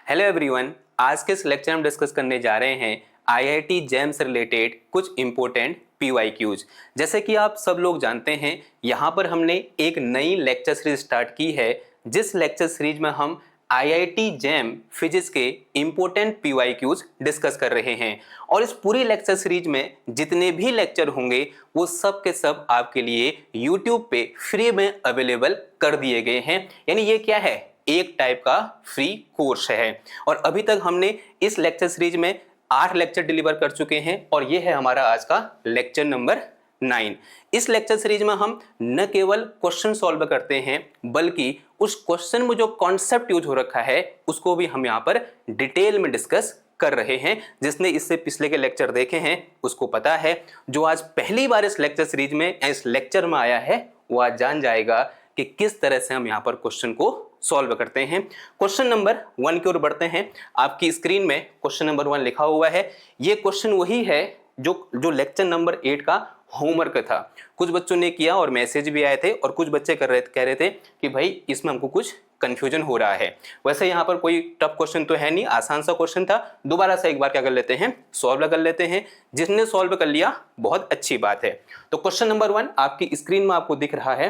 Hello everyone, आज के इस लेक्चर में हम डिस्कस करने जा रहे हैं आईआईटी जेम से रिलेटेड कुछ इंपॉर्टेंट पीवाईक्यूज। जैसे कि आप सब लोग जानते हैं, यहाँ पर हमने एक नई लेक्चर सीरीज स्टार्ट की है, जिस लेक्चर सीरीज में हम आईआईटी जेम फिजिक्स के इंपॉर्टेंट पीवाईक्यूज डिस्कस कर रहे हैं। और इस पूरी लेक्चर सीरीज में जितने भी लेक्चर होंगे वो सब के सब आपके लिए यूट्यूब पे फ्री में अवेलेबल कर दिए गए हैं। यानी ये क्या है, एक टाइप का फ्री कोर्स है। और अभी तक हमने इस लेक्चर सीरीज में 8 लेक्चर डिलीवर कर चुके हैं और ये है हमारा आज का लेक्चर नंबर 9। इस लेक्चर सीरीज में हम न केवल क्वेश्चन सॉल्व करते हैं, बल्कि उस क्वेश्चन में जो कॉन्सेप्ट यूज हो रखा है उसको भी हम यहाँ पर डिटेल में डिस्कस कर रहे हैं। जिसने इससे पिछले के लेक्चर देखे हैं उसको पता है, जो आज पहली बार इस लेक्चर सीरीज में इस लेक्चर में आया है वो आज जान जाएगा कि किस तरह से हम यहाँ पर क्वेश्चन को सॉल्व करते हैं। क्वेश्चन नंबर 1 की ओर बढ़ते हैं। आपकी स्क्रीन में क्वेश्चन नंबर 1 लिखा हुआ है। ये क्वेश्चन वही है जो लेक्चर नंबर 8 का होमवर्क था। कुछ बच्चों ने किया और मैसेज भी आए थे, और कुछ बच्चे कह रहे थे कि भाई इसमें हमको कुछ कंफ्यूजन हो रहा है। वैसे यहाँ पर कोई टफ क्वेश्चन तो है नहीं, आसान सा क्वेश्चन था। दोबारा से एक बार क्या कर लेते हैं, सॉल्व कर लेते हैं। जिसने सॉल्व कर लिया बहुत अच्छी बात है। तो क्वेश्चन नंबर 1 आपकी स्क्रीन में आपको दिख रहा है।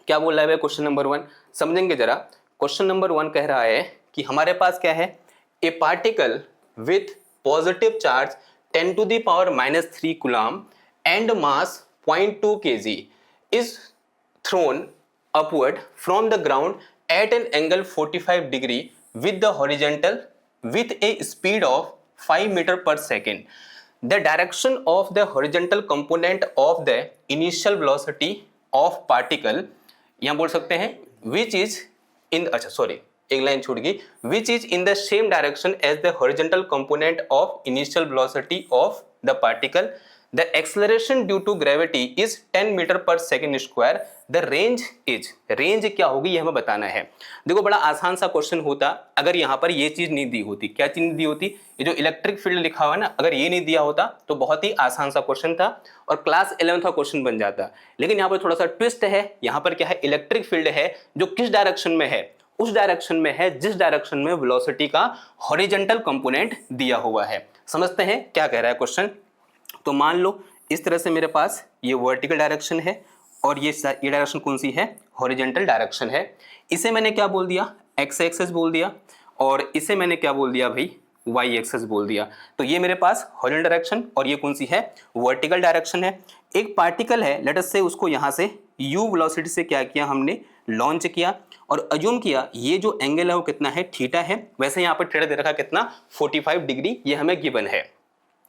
क्या बोल रहा है क्वेश्चन नंबर 1, समझेंगे जरा। क्वेश्चन नंबर 1 कह रहा है कि हमारे पास क्या है, a particle with positive charge 10⁻³ coulomb and mass 0.2 kg is thrown upward from the ground at an angle 45 degree with the horizontal with a speed of 5 metre पर second. The direction of the horizontal component of the initial velocity of particle, यहां बोल सकते हैं विच is इन, अच्छा sorry एक line छूट गई, which is in the same direction as the horizontal component of initial velocity of the particle. The acceleration due to gravity is 10 metre पर second square. The range is, range क्या होगी ये हमें बताना है। देखो बड़ा आसान सा क्वेश्चन होता अगर यहाँ पर ये चीज नहीं दी होती। क्या चीज नहीं दी होती, ये जो इलेक्ट्रिक फील्ड लिखा हुआ है ना, अगर ये नहीं दिया होता तो बहुत ही आसान सा क्वेश्चन था और क्लास 11 का क्वेश्चन बन जाता। लेकिन यहाँ पर थोड़ा सा ट्विस्ट है। यहाँ पर क्या है, इलेक्ट्रिक फील्ड है जो किस डायरेक्शन में है, उस डायरेक्शन में है जिस डायरेक्शन में वेलोसिटी का हॉरिजेंटल कंपोनेंट दिया हुआ है। समझते हैं क्या कह रहा है क्वेश्चन। तो मान लो इस तरह से मेरे पास ये वर्टिकल डायरेक्शन है और ये डायरेक्शन कौन सी है, हॉरिजेंटल डायरेक्शन है। इसे मैंने क्या बोल दिया, एक्स एक्सिस बोल दिया, और इसे मैंने क्या बोल दिया भाई, वाई एक्सिस बोल दिया। तो ये मेरे पास हॉरिजेंटल डायरेक्शन और ये कौन सी है, वर्टिकल डायरेक्शन है। एक पार्टिकल है, लेट अस से उसको यहाँ से u वेलोसिटी से क्या किया हमने, लॉन्च किया और अज्यूम किया ये जो एंगल है वो कितना है, थीटा है। वैसे यहाँ पर थीटा दे रखा कितना, 45 डिग्री, ये हमें गिवन है।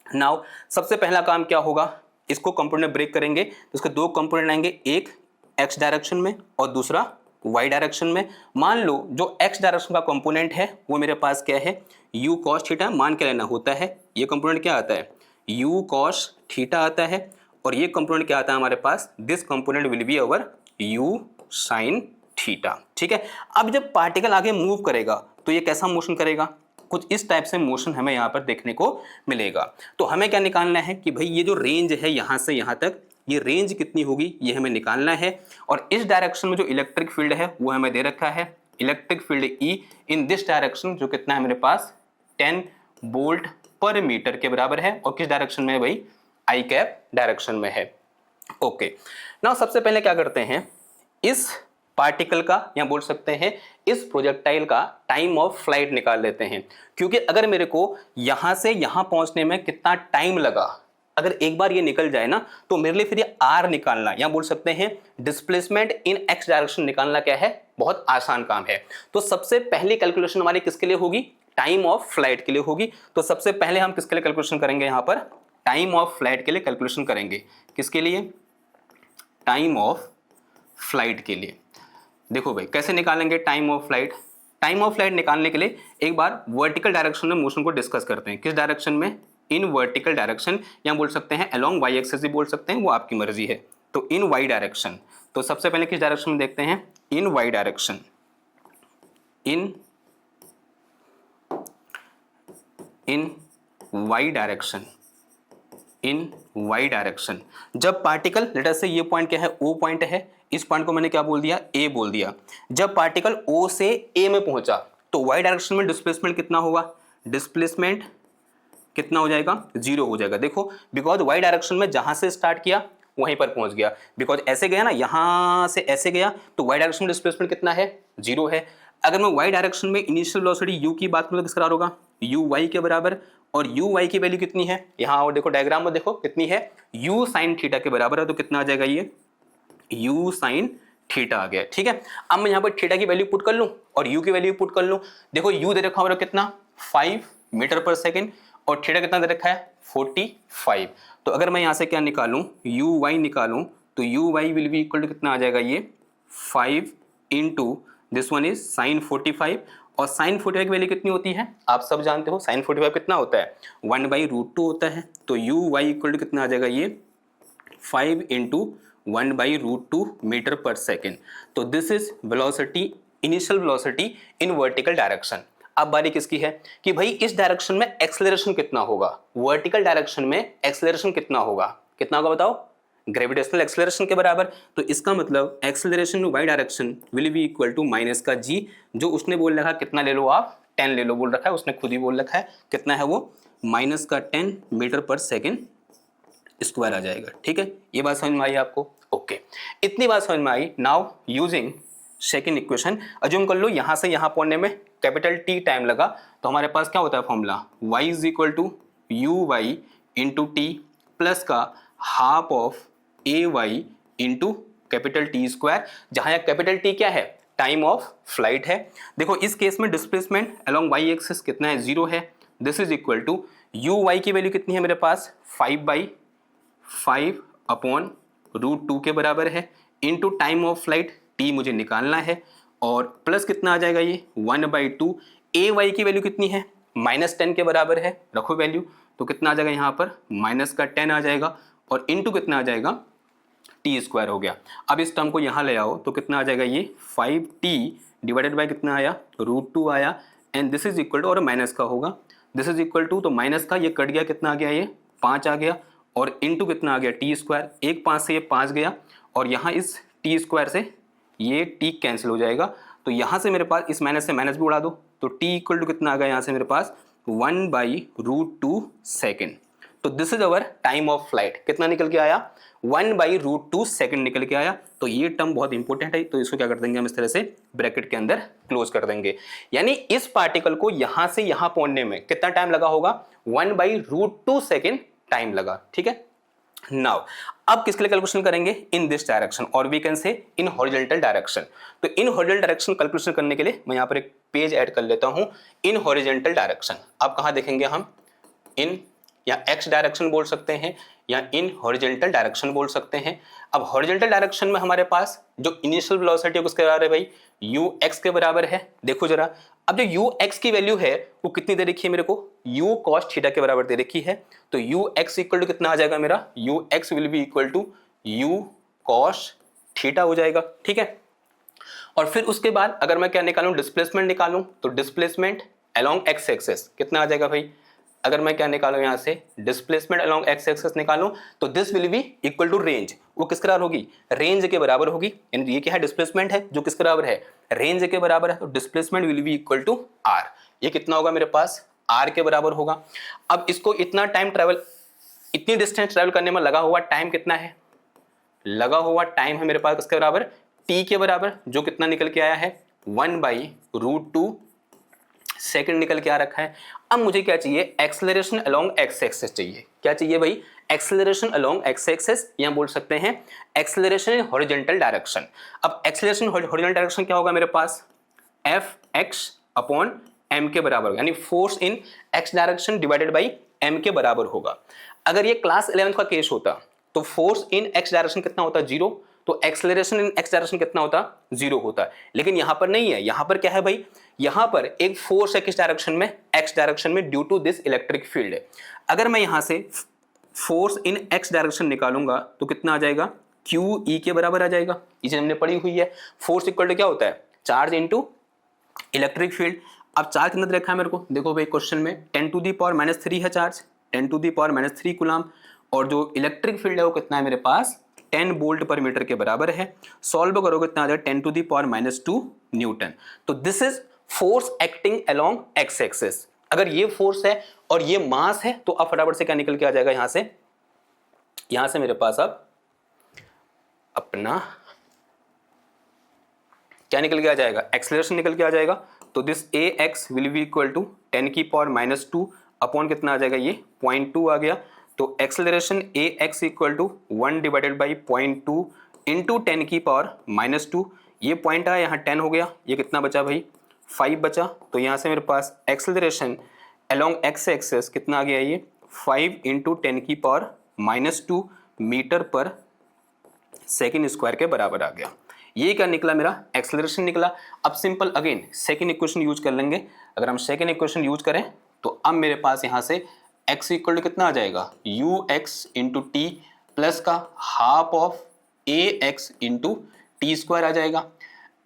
नाउ सबसे पहला काम क्या होगा, इसको कंपोनेंट ब्रेक करेंगे तो इसके दो कंपोनेंट आएंगे, एक x डायरेक्शन में और दूसरा y डायरेक्शन में। मान लो जो x डायरेक्शन का कंपोनेंट है वो मेरे पास क्या है, u cos थीटा मान के लेना होता है। ये कंपोनेंट क्या आता है, u cos थीटा आता है, और ये कंपोनेंट क्या आता है हमारे पास, this component will be our u sin theta. ठीक है। अब जब पार्टिकल आगे मूव करेगा तो ये कैसा मोशन करेगा, कुछ इस टाइप से मोशन हमें यहाँ पर देखने को मिलेगा। तो हमें क्या निकालना है कि भाई ये जो रेंज है यहाँ से यहाँ तक, ये रेंज कितनी होगी ये हमें निकालना है। और इस डायरेक्शन में जो इलेक्ट्रिक फील्ड है वो हमें दे रखा है, electric field E in this direction, जो कितना है मेरे पास 10 वोल्ट पर मीटर के बराबर है। और किस डायरेक्शन में है भाई, आई कैप डायरेक्शन में है। ओके, नाउ सबसे पहले क्या करते हैं, इस पार्टिकल का या बोल सकते हैं इस प्रोजेक्टाइल का टाइम ऑफ फ्लाइट निकाल लेते हैं। क्योंकि अगर मेरे को यहां से यहां पहुंचने में कितना टाइम लगा, अगर एक बार ये निकल जाए ना तो मेरे लिए फिर ये आर निकालना या बोल सकते हैं डिस्प्लेसमेंट इन एक्स डायरेक्शन निकालना क्या है, बहुत आसान काम है। तो सबसे पहली कैलकुलेशन हमारी किसके लिए होगी, टाइम ऑफ फ्लाइट के लिए होगी। तो सबसे पहले हम किसके लिए कैलकुलेशन करेंगे, यहाँ पर टाइम ऑफ फ्लाइट के लिए कैलकुलेशन करेंगे। किसके लिए, टाइम ऑफ फ्लाइट के लिए। देखो भाई कैसे निकालेंगे time of flight. Time of flight निकालने के लिए एक बार वर्टिकल डायरेक्शन में मोशन को डिस्कस करते हैं। किस डायरेक्शन में, इन वर्टिकल डायरेक्शन, या बोल सकते हैं अलोंग वाई एक्सिस भी बोल सकते हैं, वो आपकी मर्जी है। तो इन वाई डायरेक्शन, तो सबसे पहले किस डायरेक्शन में देखते हैं, इन वाई डायरेक्शन, इन वाई डायरेक्शन, इन वाई डायरेक्शन। जब पार्टिकल, लेट अस से ये पॉइंट क्या है, ओ पॉइंट है, इस पॉइंट को मैंने क्या बोल दिया, ए बोल दिया। जब पार्टिकल ओ से ए में पहुंचा तो वाई डायरेक्शन में डिस्प्लेसमेंट कितना होगा, डिस्प्लेसमेंट कितना हो जाएगा, 0 हो जाएगा। देखो बिकॉज वाई डायरेक्शन में जहां से स्टार्ट किया वहीं पर पहुंच गया, बिकॉज ऐसे गया ना, यहां से ऐसे गया, तो वाई डायरेक्शन में डिस्प्लेसमेंट कितना है, 0 है। अगर मैं वाई डायरेक्शन में इनिशियल वेलोसिटी यू की बात करूं तो किस होगा, यू वाई के बराबर, और यू वाई की वैल्यू कितनी है, यहाँ और देखो डायग्राम में देखो कितनी है, यू साइन थीटा के बराबर है, तो कितना आ जाएगा ये, यू साइन थीटा आ गया। ठीक है, अब मैं यहाँ पर थीटा की वैल्यू पुट कर लूं और यू की वैल्यू पुट कर लूं। देखो यू दे रखा है कितना, 5 मीटर पर सेकेंड, और थीटा कितना दे रखा है, 45। तो अगर मैं यहाँ से क्या निकालूं, यू वाई निकालूं, तो U Y will be equal to कितना आ जाएगा, ये 5 into this one is sine 45, और साइन 45 की वैल्यू कितनी होती है, आप सब जानते हो, साइन 45 कितना होता है, 1/√2 होता है। तो यू वाई इक्वल टू कितना आ जाएगा, ये 5 इंटू 1/√2 मीटर पर सेकेंड। तो this is velocity, initial velocity in vertical direction. अब बारी किसकी है कि भाई इस डायरेक्शन में एक्सेलरेशन कितना होगा, वर्टिकल डायरेक्शन में एक्सेलरेशन कितना होगा, कितना होगा बताओ, ग्रेविटेशनल एक्सेलरेशन के बराबर। तो इसका मतलब acceleration Y direction will be equal to minus का जी, जो उसने बोल रखा कितना ले लो आप, 10 ले लो बोल रखा है, उसने खुद ही बोल रखा है, कितना है वो, माइनस का 10 मीटर पर सेकेंड स्क्वायर आ जाएगा। ठीक है, ये बात समझ में आई आपको, ओके, इतनी बात समझ में आई। Now using second equation, assume कर लो यहाँ से यहाँ पहुंचने में कैपिटल टी टाइम लगा, तो हमारे पास क्या होता है formula, y is equal to you y into t plus का half of a y into capital t square, जहां यह कैपिटल टी क्या है, टाइम ऑफ फ्लाइट है। देखो इस केस में डिस्प्लेसमेंट अलोंग वाई एक्सिस कितना है, 0 है। This is equal to you Y की वैल्यू कितनी है मेरे पास, 5/5 अपॉन √2 के बराबर है, into time of flight T मुझे निकालना है, और प्लस कितना आ जाएगा ये 1/2, ए वाई की वैल्यू कितनी है, -10 के बराबर है, रखो वैल्यू, तो कितना आ जाएगा यहाँ पर -10 आ जाएगा, और इंटू कितना आ जाएगा, टी स्क्वायर हो गया। अब इस टर्म को यहाँ ले आओ तो कितना आ जाएगा, ये 5t डिवाइडेड बाय कितना आया, √2 आया, and this is equal to, और माइनस का होगा, दिस इज इक्वल टू, तो माइनस का ये कट गया, कितना आ गया, ये 5 आ गया, और इंटू कितना आ गया, टी स्क्वायर, एक 5 से ये 5 गया, और यहाँ इस टी स्क्वायर से ये टी कैंसिल हो जाएगा, तो यहाँ से मेरे पास इस माइनस से माइनस भी उड़ा दो, तो टी इक्वल टू कितना आ गया यहाँ से मेरे पास 1/√2 सेकेंड। तो this is our time of flight, कितना निकल के आया, 1/√2 सेकेंड निकल के आया। तो ये टर्म बहुत इंपॉर्टेंट है, तो इसको क्या कर देंगे हम, इस तरह से ब्रैकेट के अंदर क्लोज कर देंगे। यानी इस पार्टिकल को यहाँ से यहाँ पहुंचने में कितना टाइम लगा होगा, 1/√2 सेकेंड टाइम लगा। ठीक है, नाउ अब किसके लिए कैलकुलेशन करेंगे, इन दिस डायरेक्शन, और we can say in horizontal direction. तो इन हॉरिजॉन्टल डायरेक्शन कैलकुलेशन करने के लिए मैं यहाँ पर एक पेज ऐड कर लेता हूँ, इन हॉरिजॉन्टल डायरेक्शन। अब कहाँ देखेंगे हम, इन या एक्स डायरेक्शन बोल सकते हैं, या इन हॉरिजॉन्टल डायरेक्शन बोल सकते हैं। अब हॉरिजॉन्टल डायरेक्शन में हमारे पास जो इनिशियल वेलोसिटी है किसके बराबर है भाई, यू एक्स के बराबर है। देखो जरा, अब जो यू एक्स की वैल्यू है वो कितनी दे रखी है मेरे को, यू कॉस थीटा के बराबर दे रखी है। तो यू एक्स इक्वल टू कितना आ जाएगा मेरा, U X will be equal to U cos theta हो जाएगा। ठीक है, और फिर उसके बाद अगर मैं क्या निकालूं, डिस्प्लेसमेंट निकालूं, तो डिस्प्लेसमेंट अलोंग एक्स एक्सिस कितना आ जाएगा भाई, अगर मैं क्या निकालूं यहाँ से, डिस्प्लेसमेंट अलोंग एक्स एक्सिस निकालूं, तो this will be equal to range, वो किसके बराबर होगी, रेंज के बराबर होगी। यानी ये क्या है, डिस्प्लेसमेंट है जो किसके बराबर है, रेंज के बराबर है, तो displacement will be equal to R. ये कितना होगा मेरे पास, आर के बराबर होगा। अब इसको इतना टाइम ट्रेवल, इतनी डिस्टेंस ट्रेवल करने में लगा हुआ टाइम कितना है, लगा हुआ टाइम है मेरे पास किसके बराबर, टी के बराबर, जो कितना निकल के आया है 1/√2 सेकंड निकल के आ रखा है। अब मुझे क्या चाहिए, एक्सेलरेशन अलोंग एक्स एक्सिस चाहिए। क्या चाहिए भाई, एक्सेलरेशन अलोंग एक्स एक्सिस, या बोल सकते हैं एक्सेलरेशन इन हॉरिजॉन्टल डायरेक्शन। अब एक्सेलरेशन हॉरिजॉन्टल डायरेक्शन क्या होगा मेरे पास, एफ एक्स अपॉन एम के बराबर होगा, यानी force in X direction divided by M के बराबर होगा। अगर ये क्लास 11 का केस होता तो फोर्स इन एक्स डायरेक्शन कितना होता, 0, तो एक्सेलरेशन इन एक्स डायरेक्शन कितना होता, 0 होता। लेकिन यहां पर नहीं है, यहां पर क्या है भाई, यहां पर एक फोर्स है किस डायरेक्शन में, एक्स डायरेक्शन में, due to this electric field है। अगर मैं यहां से फोर्स इन एक्स डायरेक्शन निकालूंगा तो कितना आ जाएगा, क्यू ई के बराबर आ जाएगा। ये चीज हमने पढ़ी हुई है, फोर्स इक्वल टू क्या होता है, चार्ज इनटू इलेक्ट्रिक फील्ड। अब चार्ज कितना दे रखा है मेरे को, देखो भाई क्वेश्चन में 10⁻³ है चार्ज, 10⁻³ कूलम, और जो इलेक्ट्रिक फील्ड है वो कितना है मेरे पास 10 वोल्ट पर मीटर के बराबर है। सॉल्व करोगे कितना आ जाएगा 10⁻² न्यूटन। तो this is force acting along x axis. अगर ये फोर्स है और ये मास है तो अब फटाफट से क्या निकल के आ जाएगा यहां से मेरे पास अब अपना क्या निकल के आ जाएगा, एक्सेलरेशन निकल के आ जाएगा। तो this A X will be equal to 10 की पावर -2 अपॉन कितना आ जाएगा, ये 0.2 आ गया। तो acceleration A X equal to 1 divided by 0.2 into 10 की पावर -2। ये पॉइंट आया यहाँ 10 हो गया, ये कितना बचा भाई 5 बचा। तो यहाँ से मेरे पास एक्सेलरेशन अलोंग एक्स एक्सेस कितना आ गया, ये 5 इंटू 10 की पावर -2 मीटर पर सेकेंड स्क्वायर के बराबर आ गया। ये क्या निकला, मेरा एक्सेलरेशन निकला। अब simple again second equation use कर लेंगे। अगर हम सेकेंड इक्वेशन यूज करें तो अब मेरे पास यहाँ से x इक्वल टू कितना आ जाएगा, u x into t plus का half of a x into t square आ जाएगा।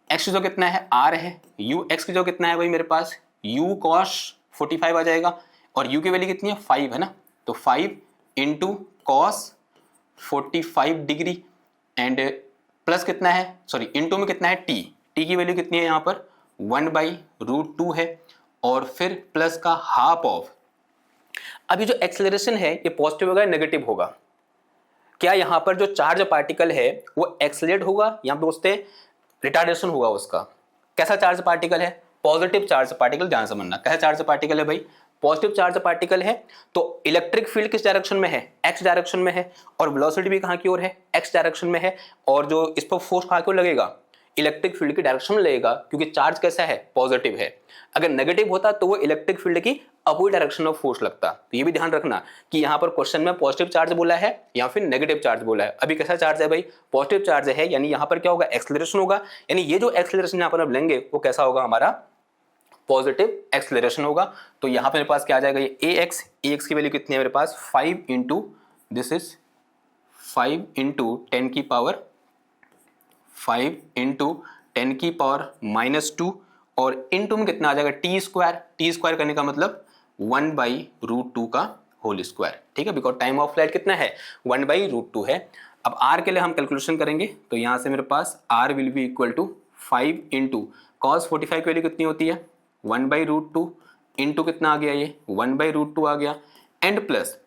x की जो कितना है r है, यू एक्स की जो कितना है भाई मेरे पास u कॉस 45 आ जाएगा और u की वैल्यू कितनी है 5 है ना, तो 5 into cos 45 degree and plus कितना है, सॉरी इंटू में कितना है t की वैल्यू कितनी है यहाँ पर 1/√2 है और फिर प्लस का हाफ ऑफ। अभी जो एक्सेलरेशन है ये पॉजिटिव होगा या नेगेटिव होगा, क्या यहाँ पर जो चार्ज पार्टिकल है वो एक्सेलरेट होगा या दोस्ते रिटार्डेशन होगा उसका। कैसा चार्ज पार्टिकल है, पॉजिटिव चार्ज पार्टिकल, ध्यान से समझना कैसा चार्ज पार्टिकल है भाई, पॉजिटिव चार्ज पार्टिकल है। तो इलेक्ट्रिक फील्ड किस डायरेक्शन में है, एक्स डायरेक्शन में है और वेलोसिटी भी कहाँ की ओर है, एक्स डायरेक्शन में है। और जो इस पर फोर्स कहाँ की ओर लगेगा, इलेक्ट्रिक फील्ड की डायरेक्शन में लगेगा क्योंकि चार्ज कैसा है, पॉजिटिव है। अगर नेगेटिव होता तो वो इलेक्ट्रिक फील्ड की अपोजिट डायरेक्शन ऑफ फोर्स लगता। तो ये भी ध्यान रखना कि यहाँ पर क्वेश्चन में पॉजिटिव चार्ज बोला है या फिर नेगेटिव चार्ज बोला है। अभी कैसा चार्ज है भाई, पॉजिटिव चार्ज है, यानी यहाँ पर क्या होगा, एक्सेलरेशन होगा। यानी ये जो एक्सेलरेशन यहाँ पर अब लेंगे वो कैसा होगा, हमारा पॉजिटिव एक्सेलरेशन होगा। तो यहाँ पे मेरे पास क्या आ जाएगा, ये ए एक्स की वैल्यू कितनी है मेरे पास 5 इंटू दिस इज 5 इंटू 10 की पावर 5 इंटू 10 की पावर -2 और इंटू में कितना आ जाएगा टी स्क्वायर करने का मतलब 1/√2 का होल स्क्वायर। ठीक है, बिकॉज टाइम ऑफ फ्लाइट कितना है 1/√2 है। अब आर के लिए हम कैलकुलेशन करेंगे तो यहाँ से मेरे पास R will be equal to 5 into cos 45 की वैल्यू कितनी होती है 1/√2 इंटू कितना आ गया, ये 1/√2 आ गया एंड प्लस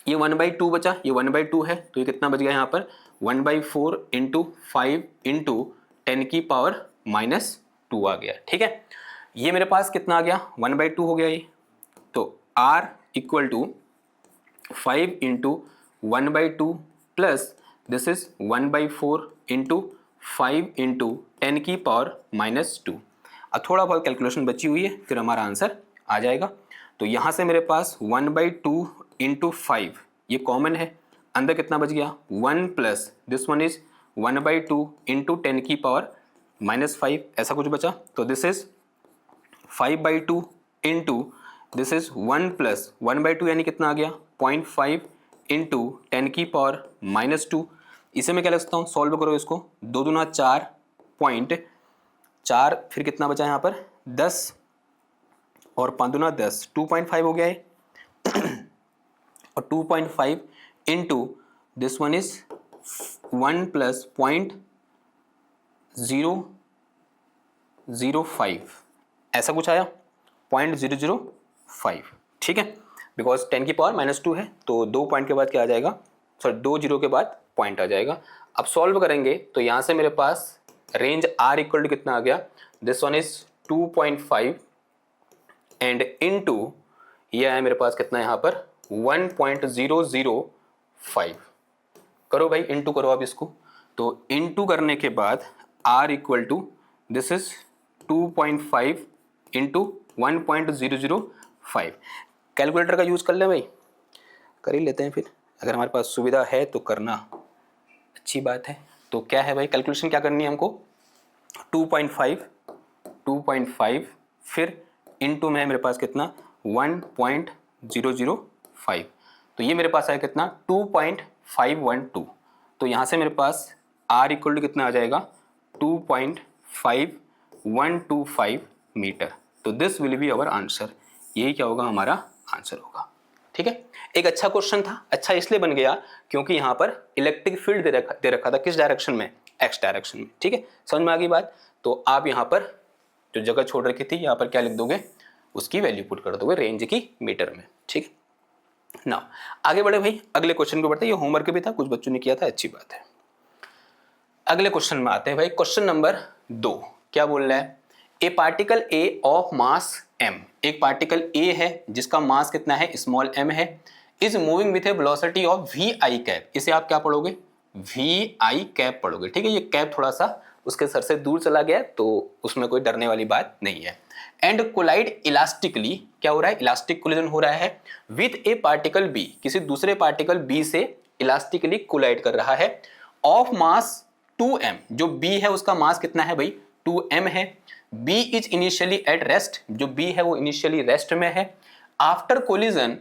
ये 1/2 बचा, ये 1/2 है तो ये कितना बच गया यहाँ पर 1/4 इंटू 5 इंटू 10 की पावर -2 आ गया। ठीक है, ये मेरे पास कितना आ गया 1/2 हो गया ये। तो R equal to 5 into 1/2 plus this is 1/4 into 5 into 10 की पावर -2। अब थोड़ा बहुत कैलकुलेशन बची हुई है फिर हमारा आंसर आ जाएगा। तो यहाँ से मेरे पास 1/2 इंटू 5 ये कॉमन है, अंदर कितना बच गया 1 plus this one is 1/2 into 10 की पावर -5 ऐसा कुछ बचा। तो this is 5/2 into this is 1 plus 1/2 यानी कितना आ गया 0.5 इंटू 10 की पावर -2। इसे मैं क्या लिख सकता हूँ, सॉल्व करो इसको, 2 दूना 4 फिर कितना बचा यहाँ पर 10 और 5 दूना 10 2.5 हो गया है और 2.5 into this one is 1 plus 0.005 ऐसा कुछ आया 0.005। ठीक है, बिकॉज 10 की पावर -2 है तो 2 पॉइंट के बाद क्या आ जाएगा, सॉरी 2 जीरो के बाद पॉइंट आ जाएगा। अब सॉल्व करेंगे तो यहाँ से मेरे पास रेंज R इक्वल टू कितना आ गया, this one is 2.5 and into ये आया मेरे पास कितना यहाँ पर 1.005। करो भाई इनटू करो आप इसको, तो इनटू करने के बाद R equal to this is 2.5 into 1.005। Calculator का यूज़ कर लें भाई, कर ही लेते हैं फिर, अगर हमारे पास सुविधा है तो करना अच्छी बात है। तो क्या है भाई कैलकुलेशन क्या करनी है हमको 2.5 फिर इनटू में है मेरे पास कितना 1.005। तो ये मेरे पास आया कितना 2.512। तो यहाँ से मेरे पास R इक्वल टू कितना आ जाएगा 2.5125 मीटर। तो this will be our answer, यही क्या होगा हमारा आंसर होगा। ठीक है, एक अच्छा क्वेश्चन था, अच्छा इसलिए बन गया क्योंकि यहाँ पर इलेक्ट्रिक फील्ड दे रखा था किस डायरेक्शन में, एक्स डायरेक्शन में। ठीक है, समझ में आ गई बात। तो आप यहाँ पर जो जगह छोड़ रखी थी यहाँ पर क्या लिख दोगे, उसकी वैल्यू पुट कर दोगे रेंज की मीटर में। ठीक है ना, आगे बढ़े भाई, अगले क्वेश्चन को बढ़ते हैं। ये होमवर्क भी था, कुछ बच्चों ने किया था, अच्छी बात है। अगले क्वेश्चन में आते हैं भाई, क्वेश्चन नंबर 2 क्या बोल रहा है, a particle A of mass m, एक पार्टिकल a है जिसका मास कितना है, स्मॉल m है, is moving with a velocity of V I cap, इसे आप क्या पढ़ोगे, वी आई कैप पढ़ोगे। ठीक है, ये कैप थोड़ा सा उसके सर से दूर चला गया तो उसमें कोई डरने वाली बात नहीं है। एंड कोलाइड इलास्टिकली, क्या हो रहा है, इलास्टिक कोलिजन हो रहा है विथ ए पार्टिकल b, किसी दूसरे पार्टिकल b से इलास्टिकली कोलाइड कर रहा है, ऑफ मास 2m, जो b है उसका मास कितना है भाई, 2m है। b is initially at rest, जो b है वो इनिशियली रेस्ट में है। After collision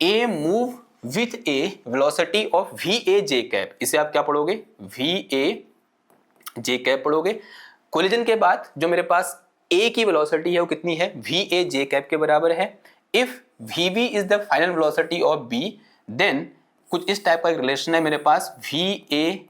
a move with a velocity of V A J cap, इसे आप क्या पढ़ोगे, वी ए जे कैप पढ़ोगे। कोलिजन के बाद जो मेरे पास a की वेलोसिटी है वो कितनी है, वी ए जे कैप के बराबर है। If v v is the final velocity of b, then कुछ इस टाइप का रिलेशन है मेरे पास, v a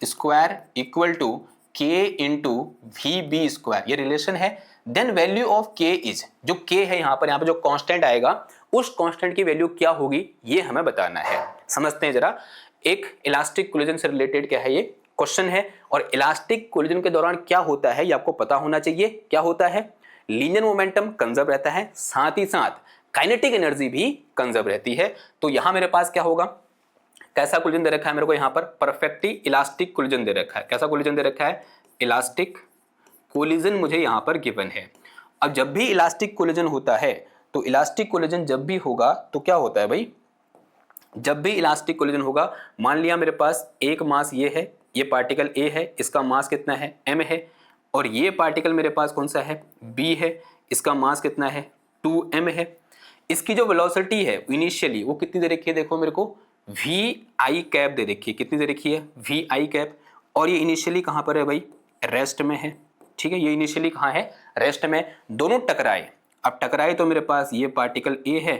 square equal to k into v b square, ये रिलेशन है। Then value of k is, जो के है यहाँ पर जो कांस्टेंट आएगा उस कांस्टेंट की वैल्यू क्या होगी ये हमें बताना है। समझते हैं जरा, एक इलास्टिक कोलिजन से रिलेटेड क्या है ये क्वेश्चन है, और इलास्टिक कोलिजन के दौरान क्या होता है ये आपको पता होना चाहिए। क्या होता है, लीनियर मोमेंटम कंजर्व रहता है, साथ ही साथ काइनेटिक एनर्जी भी कंजर्व रहती है। तो यहां मेरे पास क्या होगा, कैसा कोलिजन दे रखा है मेरे को यहाँ पर, परफेक्टली इलास्टिक कोलिजन दे रखा है। कैसा कोलिजन दे रखा है, इलास्टिक कोलिजन मुझे यहाँ पर गिवन है। अब जब भी इलास्टिक कोलिजन होता है, तो इलास्टिक कोलिजन जब भी होगा तो क्या होता है भाई, जब भी इलास्टिक कोलिजन होगा, मान लिया मेरे पास एक मास ये है, ये पार्टिकल A है, इसका मास कितना है, m है, और ये पार्टिकल मेरे पास कौन सा है, B है, इसका मास कितना है, 2m है। इसकी जो वेलोसिटी है इनिशियली वो कितनी दे रखी है, देखो मेरे को वी आई कैप दे रखी है, कितनी दे रखी है, वी आई कैप, और ये इनिशियली कहाँ पर है भाई, रेस्ट में है। ठीक है, ये इनिशियली कहाँ है, रेस्ट में। दोनों टकराए, अब टकराए तो मेरे पास ये पार्टिकल A है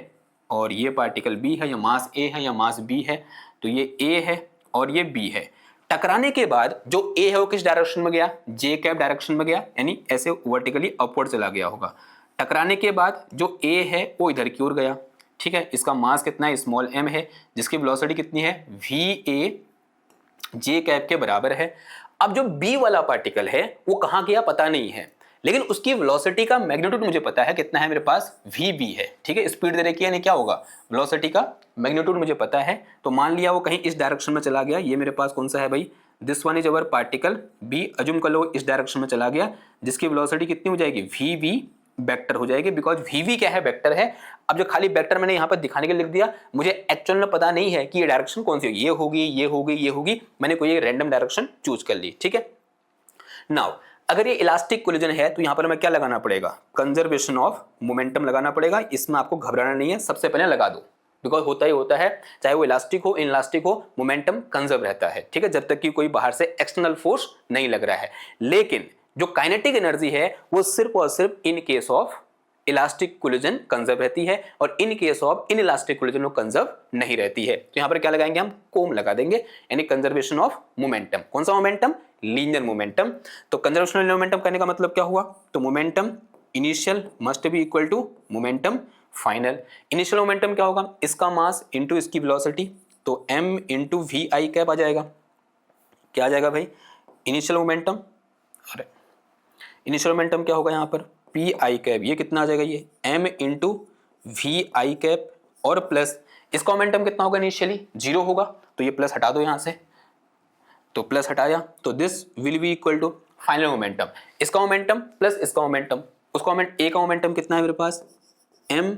और ये पार्टिकल B है, या मास A है या मास B है, तो ये A है और ये B है। टकराने के बाद जो A है वो किस डायरेक्शन में गया, जे कैप डायरेक्शन में गया, यानी ऐसे वर्टिकली अपवर्ड चला गया होगा। टकराने के बाद जो A है वो इधर की ओर गया। ठीक है, इसका मास कितना है, स्मॉल m है, जिसकी वेलोसिटी कितनी है, वी ए जे कैप के बराबर है। अब जो B वाला पार्टिकल है वो कहाँ गया पता नहीं है, लेकिन उसकी वेलोसिटी का मैग्नीट्यूड मुझे पता है, कितना है मेरे पास, VB है। ठीक है, स्पीड दे रखी है, क्या होगा, वेलोसिटी का मैग्नीट्यूड मुझे पता है। तो मान लिया वो कहीं इस डायरेक्शन में चला गया, ये मेरे पास कौन सा है भाई, this one is our particle B, assume कर लो इस डायरेक्शन में चला गया, जिसकी वेलोसिटी कितनी हो जाएगी, VB वेक्टर हो जाएगी, बिकॉज VV क्या है, वेक्टर है। अब जो खाली वेक्टर मैंने यहाँ पर दिखाने के लिए लिख दिया, मुझे एक्चुअल में पता नहीं है कि ये डायरेक्शन कौन सी होगी, ये होगी, ये होगी, ये होगी, मैंने कोई एक रैंडम डायरेक्शन चूज कर ली। ठीक है, नाउ अगर ये इलास्टिक कोलिजन है तो यहाँ पर हमें क्या लगाना पड़ेगा, कंजर्वेशन ऑफ मोमेंटम लगाना पड़ेगा। इसमें आपको घबराना नहीं है, सबसे पहले लगा दो, बिकॉज होता ही होता है, चाहे वो इलास्टिक हो इनइलास्टिक हो, मोमेंटम कंजर्व रहता है। ठीक है, जब तक कि कोई बाहर से एक्सटर्नल फोर्स नहीं लग रहा है। लेकिन जो काइनेटिक एनर्जी है वो सिर्फ और सिर्फ इन case of elastic collision conserve रहती है, और इन case of in elastic collision वो कंजर्व नहीं रहती है। तो यहाँ पर क्या लगाएंगे हम, कोम लगा देंगे, यानी कंजर्वेशन ऑफ मोमेंटम। कौन सा मोमेंटम, लीनियर मोमेंटम। तो कंजर्वेशन ऑफ मोमेंटम करने का मतलब क्या हुआ, तो momentum initial must be equal to momentum final. Initial momentum क्या होगा, इसका मास इंटू इसकी वेलोसिटी, तो m into we I cap आ जाएगा। क्या आ जाएगा भाई, इनिशियल मोमेंटम, अरे इनिशियल मोमेंटम क्या होगा यहाँ पर, पी आई कैप, ये कितना आ जाएगा, ये m into we I cap, और प्लस इसका मोमेंटम कितना होगा, इनिशियली 0 होगा, तो ये प्लस हटा दो यहाँ से, तो प्लस हटाया, तो this will be equal to final momentum. इसका मोमेंटम प्लस इसका मोमेंटम, उसका मोमेंट ए का मोमेंटम कितना है मेरे पास, m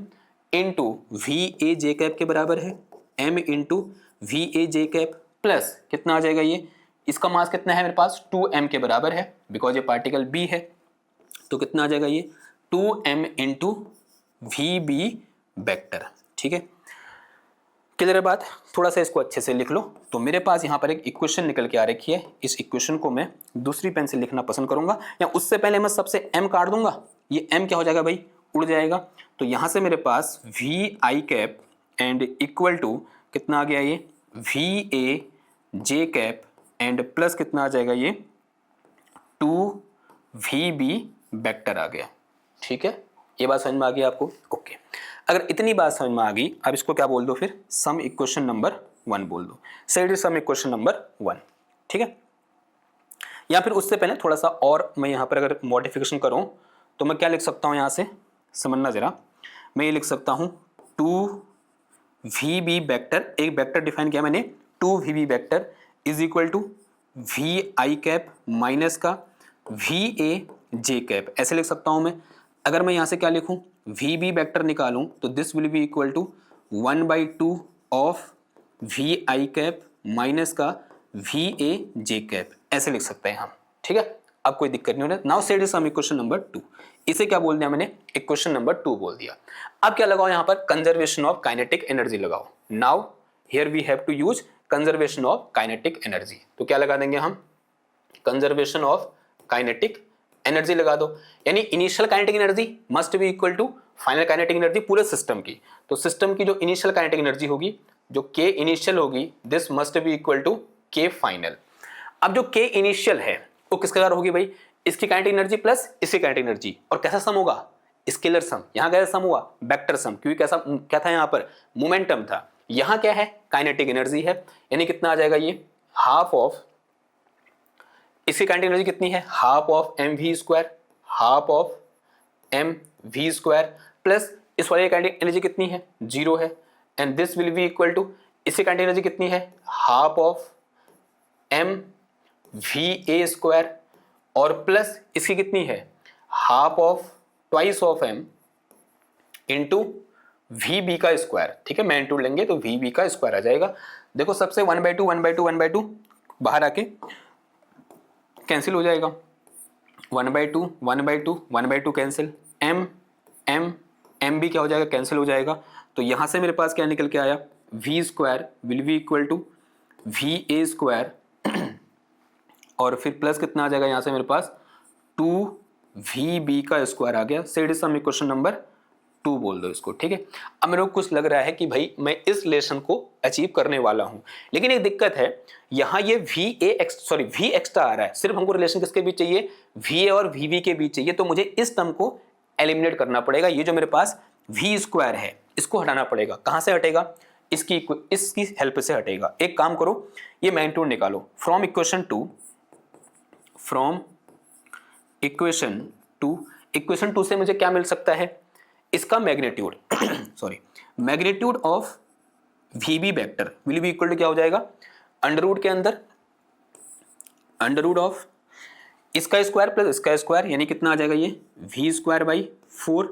इंटू वी ए जे कैप के बराबर है, m इंटू वी ए जे कैप, प्लस कितना आ जाएगा, ये इसका मास कितना है मेरे पास, 2m के बराबर है, बिकॉज ये पार्टिकल B है, तो कितना आ जाएगा, ये 2m into v B vector. ठीक है, क्लियर है बात, थोड़ा सा इसको अच्छे से लिख लो। तो मेरे पास यहाँ पर एक इक्वेशन निकल के आ रखी है, इस इक्वेशन को मैं दूसरी पेन से लिखना पसंद करूंगा, या उससे पहले मैं सबसे m काट दूंगा, ये m क्या हो जाएगा भाई, उड़ जाएगा। तो यहाँ से मेरे पास v I cap and equal to कितना आ गया, ये v A J cap and plus कितना आ जाएगा, ये 2 वी बी वेक्टर आ गया। ठीक है, ये बात समझ में आ गई आपको? ओके, अगर इतनी बात समझ में आ गई, अब इसको क्या बोल दो फिर, सम इक्वेशन नंबर 1 बोल दो। Set is some equation number 1। ठीक है, या फिर उससे पहले थोड़ा सा और मैं यहाँ पर अगर मॉडिफिकेशन करूँ तो मैं क्या लिख सकता हूँ, यहाँ से समझना ज़रा। मैं ये लिख सकता हूँ 2VB वेक्टर, एक वेक्टर डिफाइन किया मैंने 2VB vector is equal to VI cap minus का VAJ कैप, ऐसे लिख सकता हूँ मैं। अगर मैं यहाँ से क्या लिखूँ, VB वेक्टर निकालूँ तो this will be equal to 1/2 of VI cap minus का VAJ कैप, ऐसे लिख सकते हैं हम। ठीक है, अब कोई दिक्कत नहीं हो रहा। Now set is some equation number 2, इसे क्या बोल दिया मैंने, इक्वेशन नंबर 2 बोल दिया। अब क्या लगाओ यहाँ पर, कंजर्वेशन ऑफ काइनेटिक एनर्जी लगाओ। Now here we have to use conservation of kinetic energy, तो क्या लगा देंगे हम, कंजर्वेशन ऑफ काइनेटिक एनर्जी लगा दो। यानी initial kinetic energy must be equal to final kinetic energy पूरे सिस्टम की। तो सिस्टम की जो इनिशियल काइनेटिक एनर्जी होगी, जो K इनिशियल होगी, this must be equal to K final. अब जो K इनिशियल है वो किसके कारण होगी भाई, इसकी काइनेटिक एनर्जी प्लस इसकी काइनेटिक एनर्जी, और कैसा सम होगा, स्केलर सम। यहाँ कैसा सम हुआ, वेक्टर सम, क्योंकि कैसा क्या था यहाँ पर, मोमेंटम था। यहाँ क्या है, काइनेटिक एनर्जी है, यानी कितना आ जाएगा ये, हाफ ऑफ, इसकी काइनेटिक एनर्जी कितनी है, half of mv², half of mv² plus इस वाले काइनेटिक एनर्जी कितनी है, 0 है, and this will be equal to, इसकी काइनेटिक एनर्जी कितनी है, हाफ ऑफ mva² और प्लस इसकी कितनी है, half of twice of m into vb का स्क्वायर। ठीक है, मैग्नीट्यूड लेंगे तो vb का स्क्वायर आ जाएगा। देखो सबसे 1/2 1/2 1/2 बाहर आके कैंसिल हो जाएगा, 1/2 1/2 1/2 कैंसिल, m भी क्या हो जाएगा, कैंसिल हो जाएगा। तो यहां से मेरे पास क्या निकल के आया, v² will be equal to va² और फिर प्लस कितना आ जाएगा, यहाँ से मेरे पास 2VB का स्क्वायर आ गया। Set is some equation number 2 बोल दो इसको। ठीक है, अब मेरे को कुछ लग रहा है कि भाई मैं इस रिलेशन को अचीव करने वाला हूं, लेकिन एक दिक्कत है, यहाँ ये V एक्स्ट्रा आ रहा है। सिर्फ हमको रिलेशन किसके बीच चाहिए, VA और VB के बीच चाहिए। तो मुझे इस टर्म को एलिमिनेट करना पड़ेगा। ये जो मेरे पास V² है इसको हटाना पड़ेगा। कहां से हटेगा, इसकी हेल्प से हटेगा। एक काम करो, ये मैग्नीट्यूड निकालो फ्रॉम इक्वेशन 2। इक्वेशन 2 से मुझे क्या मिल सकता है, इसका magnitude magnitude of VB vector will be equal to क्या हो जाएगा, अंडर रूट के अंदर अंडर रूट ऑफ इसका स्क्वायर प्लस इसका स्क्वायर, यानी कितना आ जाएगा ये V²/4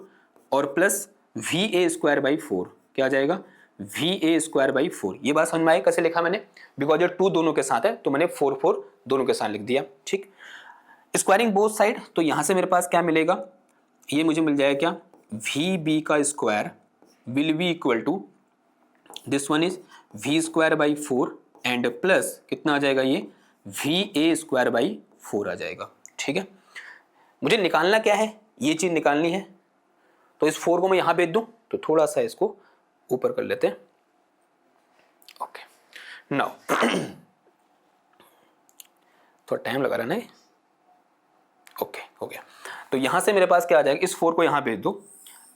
और प्लस VA²/4, क्या आ जाएगा VA²/4। ये बात समझ में आई कैसे लिखा मैंने, बिकॉज ये 2 दोनों के साथ है तो मैंने 4 दोनों के साथ लिख दिया। ठीक, स्क्वायरिंग बोथ साइड, तो यहां से मेरे पास क्या मिलेगा, ये मुझे मिल जाएगा क्या, VB का square will be equal to this one is V²/4 and plus कितना आ जाएगा, ये VA²/4 आ जाएगा। ठीक है, मुझे निकालना क्या है, ये चीज निकालनी है। तो इस 4 को मैं यहां भेज दूं तो थोड़ा सा इसको ऊपर कर लेते हैं। ओके, नाउ थोड़ा टाइम लगा रहा है ना। ओके, हो गया। तो यहां से मेरे पास क्या आ जाएगा, इस 4 को यहां भेज दो।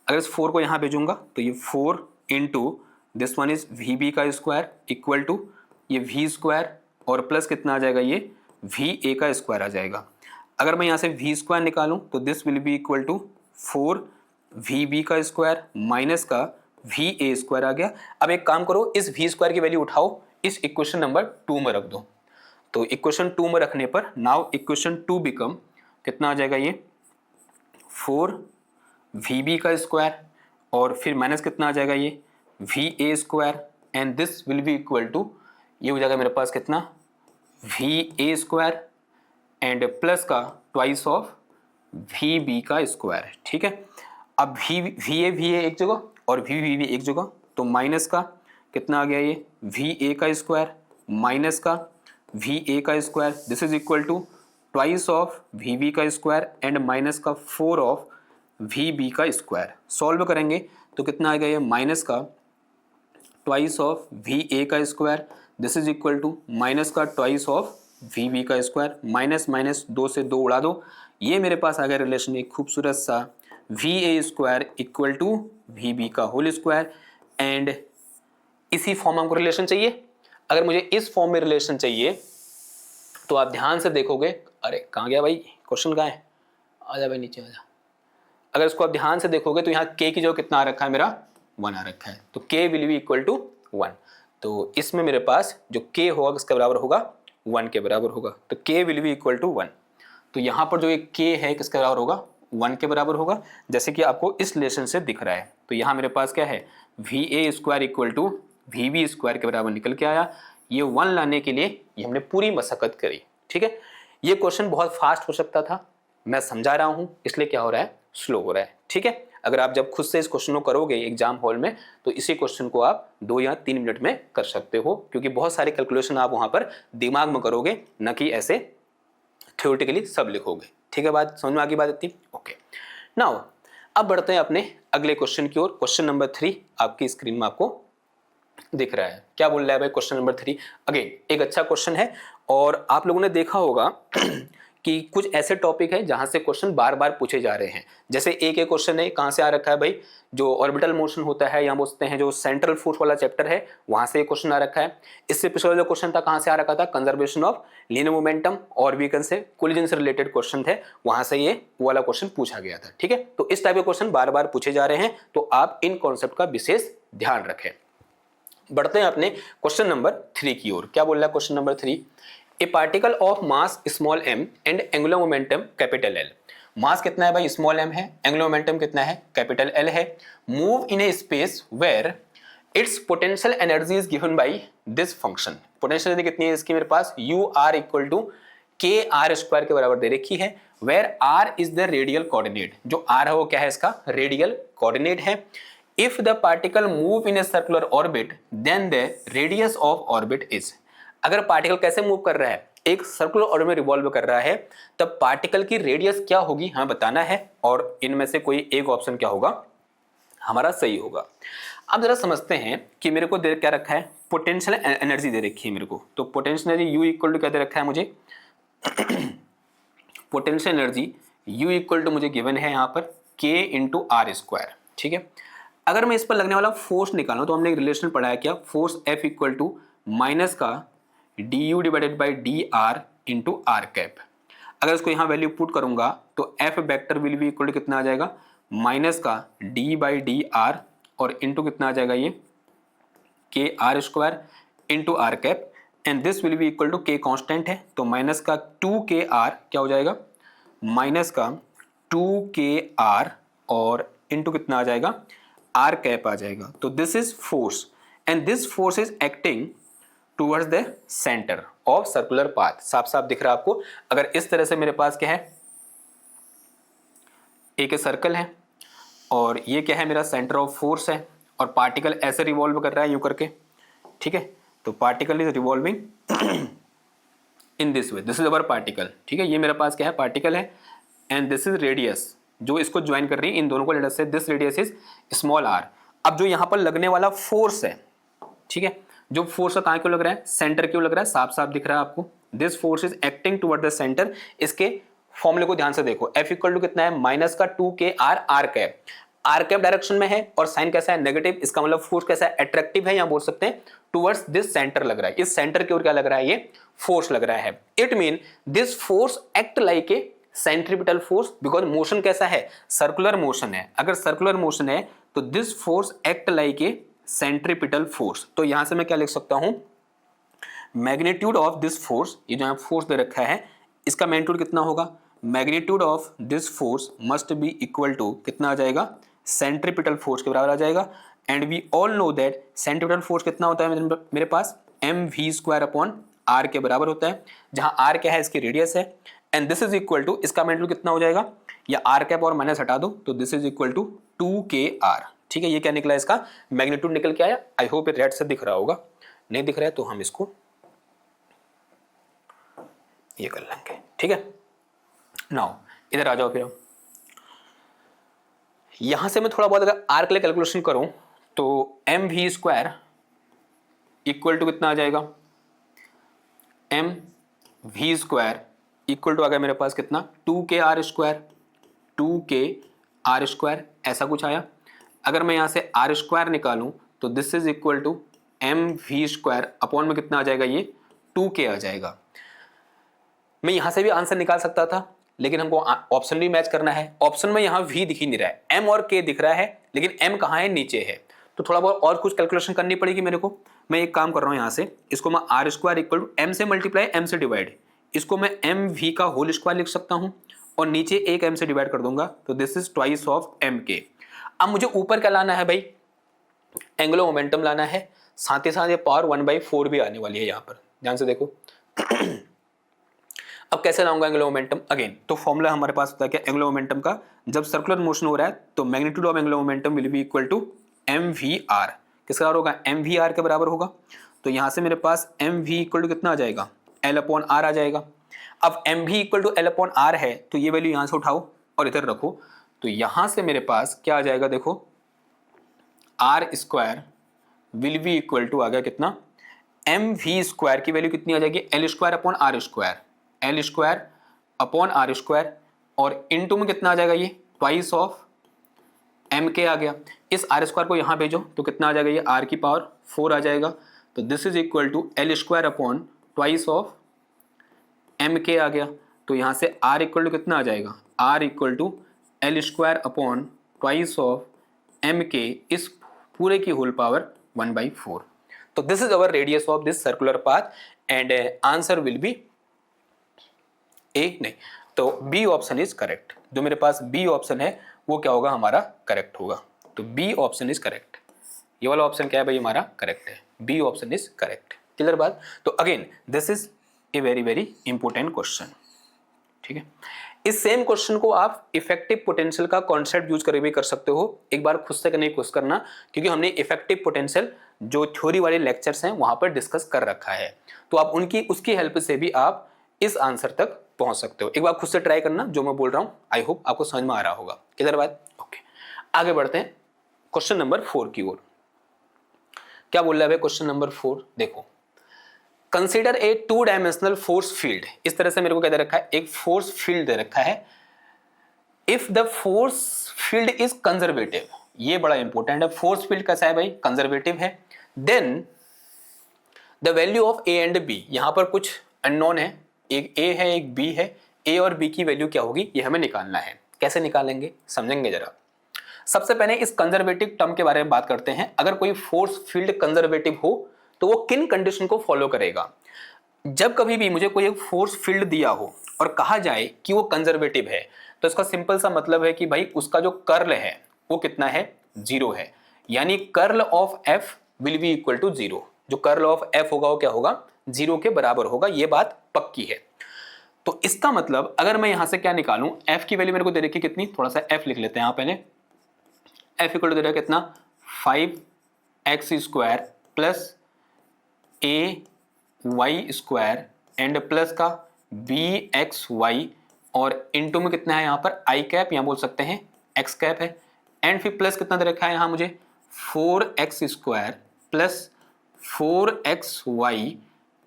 अगर इस 4 को यहां भेजूंगा तो ये 4 into this one is VB का स्क्वायर इक्वल टू ये V² और प्लस कितना आ जाएगा, ये VA का स्क्वायर आ जाएगा। अगर मैं यहाँ से V² निकालूं तो this will be equal to 4VB का स्क्वायर माइनस का VA² आ गया। अब एक काम करो, इस V² की वैल्यू उठाओ, इस इक्वेशन नंबर 2 में रख दो। तो इक्वेशन 2 में रखने पर नाउ इक्वेशन 2 बिकम कितना आ जाएगा, ये 4VB का स्क्वायर और फिर माइनस कितना आ जाएगा, ये VA² and this will be equal to, ये हो जाएगा मेरे पास कितना VA² एंड प्लस का ट्वाइस ऑफ VB का स्क्वायर। ठीक है, अब VA एक जगह और VB एक जगह, तो माइनस का कितना आ गया, ये VA का स्क्वायर माइनस का VA का square, this is equal to twice of VB का स्क्वायर एंड माइनस का 4 ऑफ VB का स्क्वायर। सॉल्व करेंगे तो कितना आएगा, ये माइनस का ट्वाइस ऑफ VA का square, this is equal to minus का ट्वाइस ऑफ VB का स्क्वायर। माइनस माइनस 2 से 2 उड़ा दो, ये मेरे पास आ गया रिलेशन एक खूबसूरत सा VA² इक्वल टू VB का होल स्क्वायर। एंड इसी फॉर्म में हमको रिलेशन चाहिए। अगर मुझे इस फॉर्म में रिलेशन चाहिए तो आप ध्यान से देखोगे, अरे कहाँ गया भाई, क्वेश्चन कहाँ है, आ जा भाई नीचे आ जा। अगर इसको आप ध्यान से देखोगे तो यहाँ k की जो कितना आ रखा है, मेरा 1 आ रखा है, तो k will be equal to 1। तो इसमें मेरे पास जो k होगा किसके बराबर होगा, 1 के बराबर होगा। तो k will be equal to 1। तो यहाँ पर जो एक k है किसके बराबर होगा, 1 के बराबर होगा, जैसे कि आपको इस रिलेशन से दिख रहा है। तो यहाँ मेरे पास क्या है, VA² इक्वल टू VB² के बराबर निकल के आया। ये 1 लाने के लिए ये हमने पूरी मशक्कत करी। ठीक है, ये क्वेश्चन बहुत फास्ट हो सकता था, मैं समझा रहा हूँ इसलिए क्या हो रहा है, स्लो हो रहा है। ठीक है, अगर आप जब खुद से इस क्वेश्चन को करोगे एग्जाम हॉल में तो इसी क्वेश्चन को आप 2 या 3 मिनट में कर सकते हो, क्योंकि बहुत सारे कैलकुलेशन आप वहां पर दिमाग में करोगे, न कि ऐसे थ्योरेटिकली सब लिखोगे। ठीक है, बात समझ में आ गई बात इतनी? ओके, नाउ अब बढ़ते हैं अपने अगले क्वेश्चन की ओर। क्वेश्चन नंबर 3 आपकी स्क्रीन में आपको दिख रहा है। क्या बोल रहा है भाई क्वेश्चन नंबर 3? अगेन एक अच्छा क्वेश्चन है, और आप लोगों ने देखा होगा कि कुछ ऐसे टॉपिक हैं जहां से क्वेश्चन बार बार पूछे जा रहे हैं। जैसे एक क्वेश्चन है, कहां से आ रखा है भाई, जो ऑर्बिटल मोशन होता है या बोलते हैं जो सेंट्रल फोर्स वाला चैप्टर है वहां से क्वेश्चन आ रखा है। इससे पिछले जो क्वेश्चन था कहां से आ रखा था, कंजर्वेशन ऑफ लीनियर मोमेंटम और व्हीकल से कोलिजन से रिलेटेड क्वेश्चन थे, वहां से ये वाला क्वेश्चन पूछा गया था। ठीक है, तो इस टाइप के क्वेश्चन बार बार पूछे जा रहे हैं, तो आप इन कॉन्सेप्ट का विशेष ध्यान रखें। बढ़ते हैं अपने क्वेश्चन नंबर 3 की ओर। क्या बोल रहा है question number 3? A particle of mass small m and angular momentum capital L। Mass कितना है भाई, स्मॉल m है, एंगुलर मोमेंटम कितना है, कैपिटल L है। Move in a space where its potential energy is given by this function. Potential energy कितनी है इसकी मेरे पास, UR इक्वल टू KR² के बराबर दे रखी है, where R is the radial coordinate. जो R है वो क्या है, इसका रेडियल कोऑर्डिनेट है। If the particle move in a circular orbit, then the radius of orbit is। अगर पार्टिकल कैसे मूव कर रहा है, एक सर्कुलर ऑर्बिट में रिवॉल्व कर रहा है, तब पार्टिकल की रेडियस क्या होगी हमें बताना है, और इनमें से कोई एक ऑप्शन क्या होगा हमारा सही होगा। अब जरा समझते हैं कि मेरे को दे क्या रखा है, पोटेंशियल एनर्जी दे रखी है मेरे को। तो potential energy U equal to क्या दे रखा है मुझे potential energy U equal to मुझे गिवन है यहाँ पर K इंटू R²। ठीक है, अगर मैं इस पर लगने वाला फोर्स निकालूं तो हमने एक रिलेशन पढ़ा है क्या, force F equal to minus का du divided by dr into R cap. अगर इसको यहाँ वैल्यू पुट करूंगा तो F vector will be equal to कितना आ जाएगा, माइनस का d बाई डी आर और इंटू कितना आ जाएगा ये KR² into R cap, and this will be equal to K constant है, तो माइनस का 2KR क्या हो जाएगा, माइनस का 2KR और इंटू कितना आ जाएगा, आर कैप आ जाएगा। तो this is force and this force is acting towards the centre of circular path. साफ साफ दिख रहा है आपको। अगर इस तरह से मेरे पास क्या है, एक सर्कल है और ये क्या है मेरा सेंटर ऑफ फोर्स है, और पार्टिकल ऐसे रिवॉल्व कर रहा है यूं करके। ठीक है, तो particle is revolving in this way, this is our particle. ठीक है, ये मेरे पास क्या है, पार्टिकल है, एंड दिस इज रेडियस जो इसको ज्वाइन कर रही है, इन दोनों को लेटर से this radius is small r। अब जो यहाँ पर लगने वाला फोर्स है, ठीक है, जो फोर्स का कहाँ क्यों लग रहा है, सेंटर क्यों लग रहा है, साफ साफ दिख रहा है आपको, this force is acting toward the centre. इसके फॉर्मूले को ध्यान से देखो, F इक्वल टू कितना है, माइनस का 2KR R cap. R cap direction में है और साइन कैसा है, नेगेटिव। इसका मतलब फोर्स कैसा है, अट्रैक्टिव है, या बोल सकते हैं टुवर्ड्स दिस सेंटर लग रहा है। इस सेंटर की ओर क्या लग रहा है, ये फोर्स लग रहा है। It mean this force act like a centripetal force, because motion कैसा है, सर्कुलर मोशन है। अगर सर्कुलर मोशन है तो this force act like a centripetal force. तो यहां से मैं क्या लिख सकता हूं, मैग्नीट्यूड ऑफ दिस फोर्स, ये जो फोर्स दे रखा है इसका मैग्नीट्यूड कितना होगा, magnitude of this force must be equal to कितना आ जाएगा, सेंट्रीपिटल फोर्स के बराबर आ जाएगा। And we all know that centripetal force कितना होता है मेरे पास, mv² अपॉन r के बराबर होता है, जहां r क्या है, इसकी रेडियस है। And this is equal to, इसका मैग्नीट्यूड कितना हो जाएगा, या आर कैप और माइनस हटा दो तो this is equal to 2KR। ठीक है, ये क्या निकला, इसका मैग्नीट्यूड निकल के आया। आई होप ये रेड से दिख रहा होगा, नहीं दिख रहा है तो हम इसको ये कर लेंगे। ठीक है, नाउ इधर आ जाओ। फिर यहां से मैं थोड़ा बहुत अगर आर के लिए कैलकुलेशन करूं तो mv² इक्वल टू कितना आ जाएगा, mv² इक्वल टू आ गया मेरे पास कितना 2kr², 2kr², ऐसा कुछ आया। अगर मैं यहाँ से r² निकालूं तो this is equal to mv² upon में कितना आ जाएगा, ये 2k आ जाएगा। मैं यहाँ से भी आंसर निकाल सकता था, लेकिन हमको ऑप्शन भी मैच करना है। ऑप्शन में यहाँ v दिख ही नहीं रहा है, m और k दिख रहा है, लेकिन m कहाँ है, नीचे है। तो थोड़ा बहुत और कुछ कैलकुलेशन करनी पड़ेगी मेरे को। मैं एक काम कर रहा हूँ, यहाँ से इसको मैं r² इक्वल टू m से मल्टीप्लाई m से डिवाइड, इसको मैं mv का होल स्क्वायर लिख सकता हूँ और नीचे एक m से डिवाइड कर दूंगा, तो this is twice of mk। अब मुझे ऊपर क्या लाना है भाई, एंगुलर मोमेंटम लाना है, साथ ही साथ ये पावर 1/4 भी आने वाली है यहाँ पर, ध्यान से देखो। अब कैसे लाऊंगा एंगुलर मोमेंटम, अगेन तो फॉर्मूला हमारे पास होता है क्या एंगुलर मोमेंटम का, जब सर्कुलर मोशन हो रहा है तो magnitude of angular momentum will be equal to mvr, किसका बराबर होगा, mvr के बराबर होगा। तो यहां से मेरे पास mv इक्वल टू कितना आ जाएगा, l/r आ जाएगा। अब mv इक्वल टू l/r है तो ये वैल्यू यहां से उठाओ और इधर रखो, तो यहां से मेरे पास क्या आ जाएगा, देखो r² will be equal to आ गया कितना, mv² की वैल्यू कितनी आ जाएगी, l²/r², l²/r², और इनटू में कितना आ जाएगा, ये ट्वाइस ऑफ mk आ गया। इस r² को यहाँ भेजो तो कितना आ जाएगा, ये r की पावर 4 आ जाएगा। तो this is equal to l² twice of mk आ गया। तो यहाँ से r इक्वल टू कितना आ जाएगा, r equal to l² twice of mk, इस पूरे की होल पावर 1/4। तो this is our radius of this circular path and answer will be a, नहीं तो बी ऑप्शन इज करेक्ट। जो मेरे पास बी ऑप्शन है वो क्या होगा, हमारा करेक्ट होगा। तो बी ऑप्शन इज करेक्ट। ये वाला ऑप्शन क्या है भाई, हमारा करेक्ट है, B option is correct. Clear बात। तो again this is a very very important question, ठीक है। इस सेम क्वेश्चन को आप इफेक्टिव पोटेंशियल का कॉन्सेप्ट यूज करके भी कर सकते हो। एक बार खुद से करने की कोशिश करना, क्योंकि हमने इफेक्टिव पोटेंशियल जो थ्योरी वाले लेक्चर्स हैं वहां पर डिस्कस कर रखा है, तो आप उसकी हेल्प से भी आप इस आंसर तक पहुंच सकते हो। एक बार खुद से ट्राई करना जो मैं बोल रहा हूं, आई होप आपको समझ में आ रहा होगा। किधर बात, ओके। आगे बढ़ते हैं क्वेश्चन नंबर 4 की ओर। क्या बोल रहा है क्वेश्चन नंबर 4, देखो, consider a 2 dimensional force field. इस तरह से मेरे को क्या दे रखा है, एक फोर्स फील्ड दे रखा है। If the force field is conservative, ये बड़ा इंपॉर्टेंट है, फोर्स फील्ड कैसा है भाई, कंजर्वेटिव है। Then the value of A and B, यहां पर कुछ अननोन है, एक ए है एक बी है, ए और बी की वैल्यू क्या होगी ये हमें निकालना है। कैसे निकालेंगे समझेंगे जरा। सबसे पहले इस कंजर्वेटिव टर्म के बारे में बात करते हैं। अगर कोई फोर्स फील्ड कंजर्वेटिव हो तो वो किन कंडीशन को फॉलो करेगा। जब कभी भी मुझे कोई एक फोर्स फील्ड दिया हो और कहा जाए कि वो कंजर्वेटिव है, तो इसका सिंपल सा मतलब है कि भाई उसका जो कर्ल है वो कितना है, 0 है। यानी curl of F will be equal to 0। जो कर्ल ऑफ एफ होगा वो क्या होगा, 0 के बराबर होगा, ये बात पक्की है। तो इसका मतलब अगर मैं यहां से क्या निकालूं, एफ की वैल्यू मेरे को दे रखी कितनी, थोड़ा सा एफ लिख लेते हैं यहां पहले। एफ इक्वल टू दे रहा है कितना, 5x² plus ay² and plus का bxy, और इनटू में कितना है यहाँ पर आई कैप, यहाँ बोल सकते हैं एक्स कैप है, एंड फिर प्लस कितना दे रखा है यहाँ मुझे 4x² plus 4xy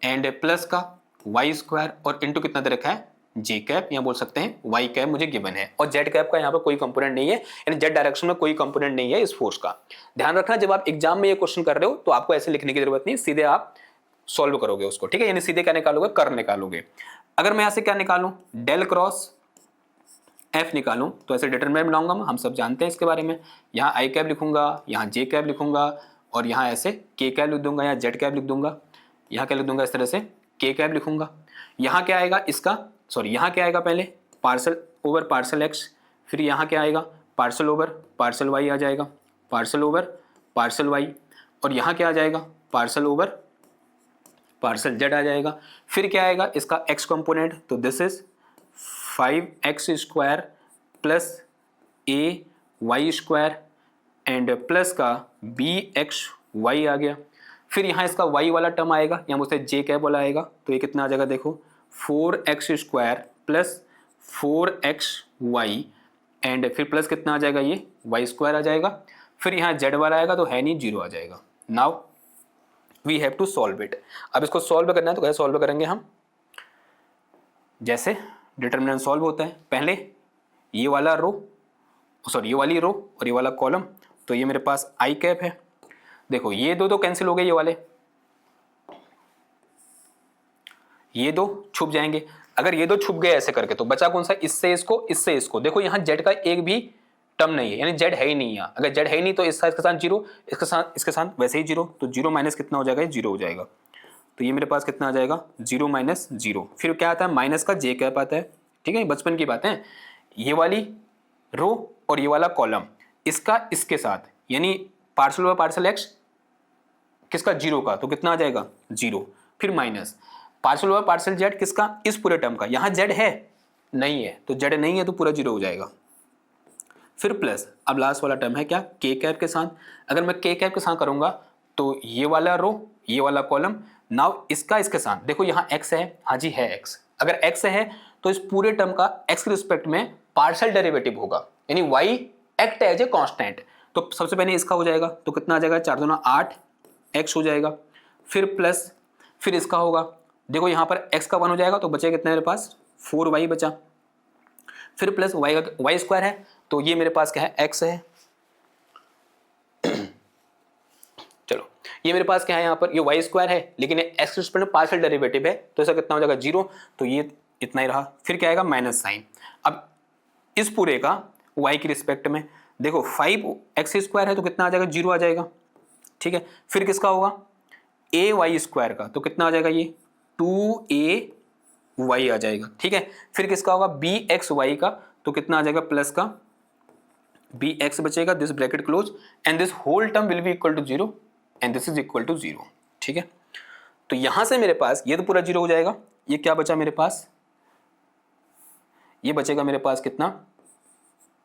and plus का y² और इनटू कितना दे रखा है जे कैप, यहाँ बोल सकते हैं वाई कैप मुझे गिवन है, और जेड कैप का यहाँ पर कोई कंपोनेंट नहीं है, यानी जेड डायरेक्शन में कोई कंपोनेंट नहीं है इस फोर्स का। ध्यान रखना जब आप एग्जाम में ये क्वेश्चन कर रहे हो तो आपको ऐसे लिखने की जरूरत नहीं, सीधे आप सॉल्व करोगे उसको, ठीक है। यानी सीधे क्या निकालोगे, कर्ल निकालोगे। अगर मैं यहाँ से क्या निकालूं, डेल क्रॉस एफ निकालूं, तो ऐसे डिटरमिनेंट बनाऊंगा मैं, हम सब जानते हैं इसके बारे में। यहाँ आई कैप लिखूंगा, यहाँ जे कैप लिखूंगा, और यहाँ ऐसे के कैप लिख दूंगा या जेड कैप लिख दूंगा, यहाँ क्या लिख दूंगा इस तरह से के कैप लिखूंगा। यहाँ क्या आएगा इसका, सॉरी यहाँ क्या आएगा पहले, पार्सल ओवर पार्सल एक्स, फिर यहाँ क्या आएगा पार्सल ओवर पार्सल वाई आ जाएगा, पार्सल ओवर पार्सल वाई, और यहाँ क्या आ जाएगा पार्सल ओवर पार्सल जेड आ जाएगा। फिर क्या आएगा इसका एक्स कंपोनेंट, तो this is 5x² plus ay² and plus का bxy आ गया। फिर यहाँ इसका y वाला टर्म आएगा, यहाँ मुझसे जे कैप वाला आएगा, तो ये कितना आ जाएगा देखो 4x² प्लस 4xy एंड फिर प्लस कितना आ जाएगा ये y² आ जाएगा। फिर यहाँ z वाला आएगा तो है नहीं, 0 आ जाएगा। Now we have to solve it. अब इसको सॉल्व करना है तो कैसे सॉल्व करेंगे हम, जैसे डिटर्मिनेंट सॉल्व होता है, पहले ये वाला रो, सॉरी ये वाली रो और ये वाला कॉलम, तो ये मेरे पास आई कैप है। देखो ये दो तो कैंसिल हो गए, ये वाले ये दो छुप जाएंगे। अगर ये दो छुप गए ऐसे करके तो बचा कौन सा, इससे इसको, इससे इसको। देखो यहाँ जेड का एक भी टर्म नहीं है, यानी जेड है ही नहीं यहाँ। अगर जेड है ही नहीं तो इस साइड के साथ जीरो, इसके साथ वैसे ही जीरो, तो जीरो माइनस कितना हो जाएगा, जीरो हो जाएगा। तो ये मेरे पास कितना आ जाएगा, जीरो माइनस जीरो। फिर क्या आता है, माइनस का जे कैप आता है। ठीक है, बचपन की बात है। ये वाली रो और ये वाला कॉलम, इसका इसके साथ, यानी पार्सल बाय पार्सल एक्स किसका, जीरो का, तो कितना आ जाएगा, जीरो। फिर minus partial by partial Z किसका, इस पूरे टर्म का। यहाँ जेड है नहीं है, तो जेड नहीं है तो पूरा जीरो हो जाएगा। फिर प्लस, अब लास्ट वाला टर्म है क्या, के कैप के साथ। अगर मैं के कैप के साथ करूंगा तो ये वाला रो ये वाला कॉलम, नाउ इसका इसके साथ। देखो यहाँ एक्स है, हाँ जी है एक्स। अगर एक्स है तो इस पूरे टर्म का एक्स के रिस्पेक्ट में पार्शियल डेरिवेटिव होगा, यानी Y act as a constant. तो सबसे पहले इसका हो जाएगा, तो कितना आ जाएगा, 4 दूना 8 एक्स हो जाएगा। फिर प्लस, फिर इसका होगा, देखो यहाँ पर x का 1 हो जाएगा, तो बचेगा कितना मेरे पास, 4y बचा। फिर प्लस y का y स्क्वायर है, तो ये मेरे पास क्या है, x है। चलो ये मेरे पास क्या है, यहाँ पर ये y स्क्वायर है, लेकिन ये x के रिस्पेक्ट में पार्शियल डेरिवेटिव है, तो ऐसा कितना हो जाएगा, 0। तो ये इतना ही रहा। फिर क्या आएगा, माइनस साइन। अब इस पूरे का y की रिस्पेक्ट में देखो 5x स्क्वायर है, तो कितना आ जाएगा, 0 आ जाएगा। ठीक है, फिर किसका होगा, a y स्क्वायर का, तो कितना आ जाएगा, ये 2ay आ जाएगा। ठीक है, फिर किसका होगा, bxy का, तो कितना आ जाएगा, प्लस का bx बचेगा, this bracket close and this whole term will be equal to 0 and this is equal to 0। ठीक है, तो यहां से मेरे पास ये तो पूरा 0 हो जाएगा। ये क्या बचा मेरे पास, ये बचेगा मेरे पास कितना,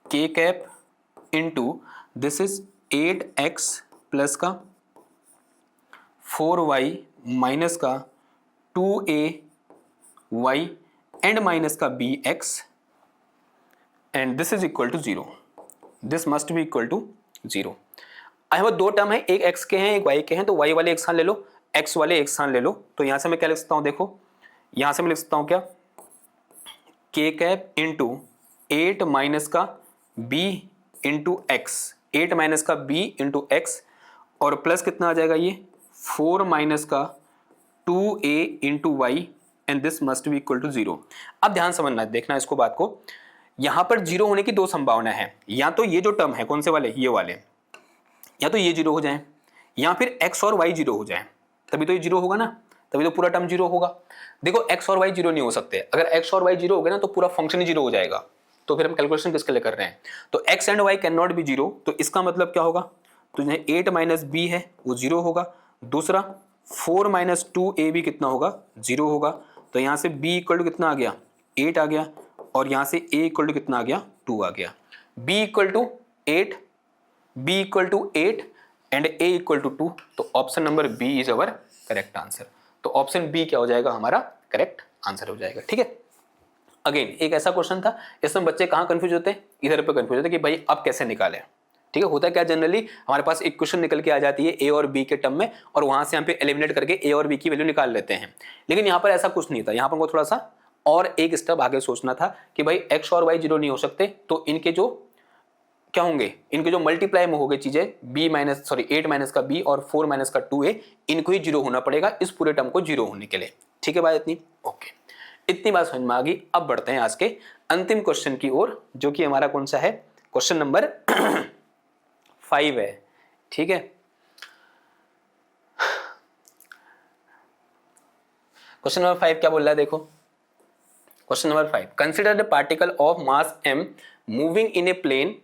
k cap into this is 8x plus का 4y माइनस का 2ay एंड माइनस का bx and this is equal to 0। This must be equal to 0। यहाँ दो टर्म है, एक x के हैं एक y के हैं, तो y वाले एक स्थान ले लो, x वाले एक स्थान ले लो। तो यहां से मैं क्या लिख सकता हूं, देखो यहां से मैं लिख सकता हूं क्या, k कैप इंटू 8 माइनस का b इंटू एक्स, 8 माइनस का b इंटू एक्स, और प्लस कितना आ जाएगा, ये 4 माइनस का 2a into Y and this must be equal to 0। अब ध्यान समझना, देखना इसको बात को, यहां पर 0 होने की दो संभावना है, या तो ये जो टर्म है कौन से वाले, ये वाले, या तो ये 0 हो जाए, या फिर x और y 0 हो जाए, तभी तो ये 0 होगा ना, तभी तो पूरा टर्म 0 होगा। देखो x और y 0 नहीं हो सकते, अगर x और y 0 हो गए ना तो पूरा फंक्शन ही 0 हो जाएगा। तो फिर हम कैलकुलेशन किसके लिए कर रहे हैं, तो x and y can not be 0, तो इसका मतलब क्या होगा, तो 8 माइनस बी है वो 0 होगा, दूसरा 4 माइनस 2a भी कितना होगा, 0 होगा। तो यहाँ से b इक्वल टू कितना आ गया, 8 आ गया, और यहाँ से a इक्वल टू कितना आ गया, 2 आ गया। b equal to 8, b equal to 8 and a equal to 2, तो option number b is our correct answer. तो ऑप्शन b क्या हो जाएगा, हमारा करेक्ट आंसर हो जाएगा। ठीक है, अगेन एक ऐसा क्वेश्चन था, इसमें बच्चे कहाँ कंफ्यूज होते हैं, इधर पे कंफ्यूज होते हैं कि भाई अब कैसे निकालें। ठीक है, होता है क्या, जनरली हमारे पास एक क्वेश्चन निकल के आ जाती है ए और बी के टर्म में, और वहां से हम पे एलिमिनेट करके ए और बी की वैल्यू निकाल लेते हैं। लेकिन यहाँ पर ऐसा कुछ नहीं था, यहाँ पर हमको थोड़ा सा और एक स्टेप आगे सोचना था कि भाई एक्स और वाई 0 नहीं हो सकते, तो इनके जो क्या होंगे, इनके जो मल्टीप्लाई में हो गई चीजें, b 8 माइनस का b और 4 माइनस का 2a, इनको ही 0 होना पड़ेगा इस पूरे टर्म को 0 होने के लिए। ठीक है बात इतनी, ओके, इतनी बात समझ में आ गई। अब बढ़ते हैं आज के अंतिम क्वेश्चन की ओर, जो कि हमारा कौन सा है, क्वेश्चन नंबर 5 है। ठीक है, क्वेश्चन नंबर 5 क्या बोल रहा है, देखो question number 5, consider the particle of mass m moving in a plane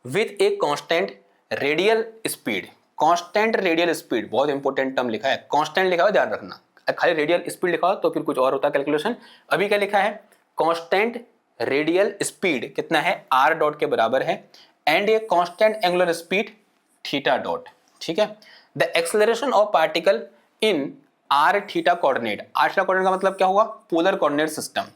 with a constant radial speed. Constant radial speed, बहुत इंपॉर्टेंट टर्म लिखा है, कांस्टेंट लिखा हुआ ध्यान रखना, खाली रेडियल स्पीड लिखा हो तो फिर कुछ और होता है कैलकुलेशन। अभी क्या लिखा है, कांस्टेंट रेडियल स्पीड कितना है, r डॉट के बराबर है, and a constant angular speed theta dot. ठीक है, the acceleration of particle in r theta coordinate. r theta coordinate का मतलब क्या हुआ, पोलर कोऑर्डिनेट सिस्टम।